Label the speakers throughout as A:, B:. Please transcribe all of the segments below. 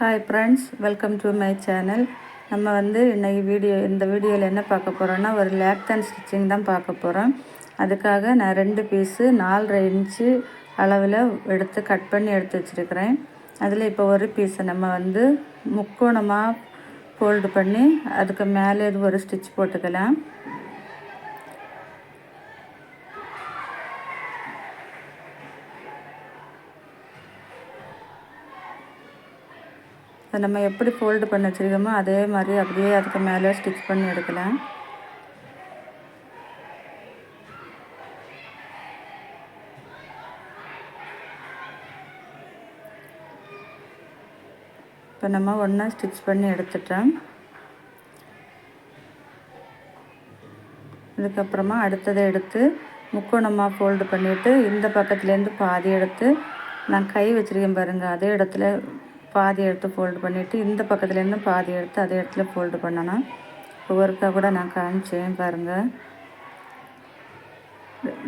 A: Hi friends, welcome to my channel. நம்ம இன்றைக்கி இந்த வீடியோவில் என்ன பார்க்க போகிறோன்னா, ஒரு லேப்தான் ஸ்டிச்சிங் தான் பார்க்க போகிறோம். அதுக்காக நான் 2 பீஸு 4.5 இன்ச்சு அளவில் எடுத்து கட் பண்ணி எடுத்து வச்சுருக்கிறேன். அதில் இப்போ ஒரு பீஸை நம்ம முக்கோணமாக ஃபோல்டு பண்ணி அதுக்கு மேலே ஒரு ஸ்டிச் போட்டுக்கலாம். நம்ம எப்படி ஃபோல்டு பண்ணி வச்சுருக்கோமோ அதே மாதிரி அப்படியே அதுக்கு மேலே ஸ்டிச் பண்ணி எடுக்கலாம். இப்போ நம்ம ஒன்றா ஸ்டிச் பண்ணி எடுத்துட்டோம். அதுக்கப்புறமா அடுத்ததை எடுத்து முக்கோணமாக ஃபோல்டு பண்ணிவிட்டு இந்த பக்கத்துலேருந்து பாதி எடுத்து நான் கை வச்சுருக்கேன் பாருங்கள், அதே இடத்துல பாதி எடுத்து ஃபோல்டு பண்ணிவிட்டு இந்த பக்கத்துலேருந்து பாதி எடுத்து அதே இடத்துல ஃபோல்டு பண்ணணும். ஒவ்வொருக்கா கூட நான் காமிச்சேன் பாருங்கள்.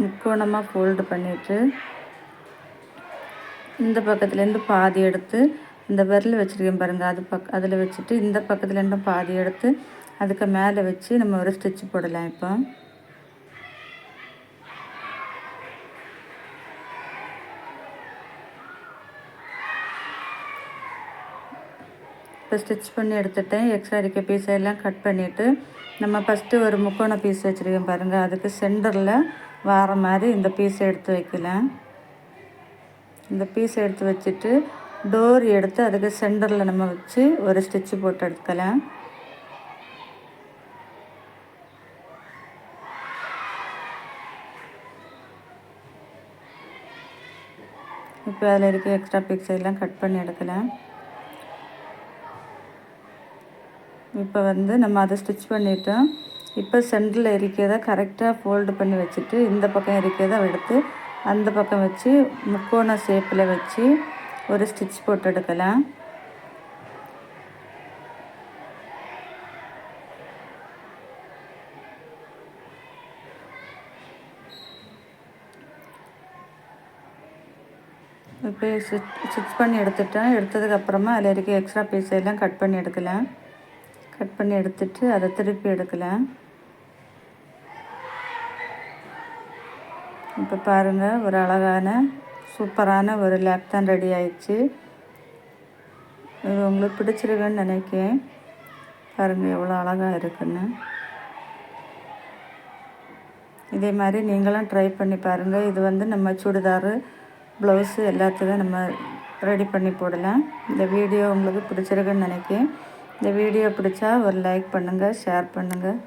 A: முக்கோணமாக ஃபோல்டு பண்ணிவிட்டு இந்த பக்கத்துலேருந்து பாதி எடுத்து இந்த விரல் வச்சுருக்கேன் பாருங்கள், அதில் வச்சுட்டு இந்த பக்கத்துலேருந்து பாதி எடுத்து அதுக்கு மேலே வச்சு நம்ம ஒரு ஸ்டிச் போடலாம். இப்போ ஸ்டிச் பண்ணி எடுத்துட்டேன். எக்ஸ்ட்ரா இருக்க பீஸெல்லாம் கட் பண்ணிவிட்டு நம்ம ஃபஸ்ட்டு ஒரு முக்கோண பீஸ் வச்சுருக்கேன் பாருங்கள், அதுக்கு சென்டரில் வர மாதிரி இந்த பீஸை எடுத்து வைக்கலாம். இந்த பீஸை எடுத்து வச்சுட்டு டோர் எடுத்து அதுக்கு சென்டரில் நம்ம வச்சு ஒரு ஸ்டிச்சு போட்டு எடுத்துக்கலாம். இப்போ அதில் இருக்க எக்ஸ்ட்ரா பீஸெல்லாம் கட் பண்ணி எடுக்கலாம். இப்போ நம்ம அதை ஸ்டிச் பண்ணிட்டோம். இப்போ சென்டரில் இருக்கிறத கரெக்டாக ஃபோல்டு பண்ணி வச்சுட்டு இந்த பக்கம் இருக்கிறத எடுத்து அந்த பக்கம் வச்சு முக்கோண ஷேப்பில் வச்சு ஒரு ஸ்டிச் போட்டு எடுக்கலாம். இப்போ ஸ்டிச் பண்ணி எடுத்ததுக்கப்புறமா அதில் இருக்க எக்ஸ்ட்ரா பீஸெல்லாம் கட் பண்ணி எடுக்கலாம். கட் பண்ணி எடுத்துட்டு அதை திருப்பி எடுக்கலாம். இப்போ பாருங்கள், ஒரு அழகான சூப்பரான ஒரு லேப்தான் ரெடி ஆயிடுச்சு. இது உங்களுக்கு பிடிச்சிருக்குன்னு நினைக்கிறேன். பாருங்கள் எவ்வளோ அழகாக இருக்குன்னு. இதே மாதிரி நீங்களும் ட்ரை பண்ணி பாருங்கள். இது நம்ம சுடிதாரு, ப்ளவுஸு எல்லாத்துக்கும் நம்ம ரெடி பண்ணி போடலாம். இந்த வீடியோ உங்களுக்கு பிடிச்சிருக்குன்னு நினைக்கிறேன். இந்த வீடியோ பிடிச்சா ஒரு லைக் பண்ணுங்கள், ஷேர் பண்ணுங்கள்.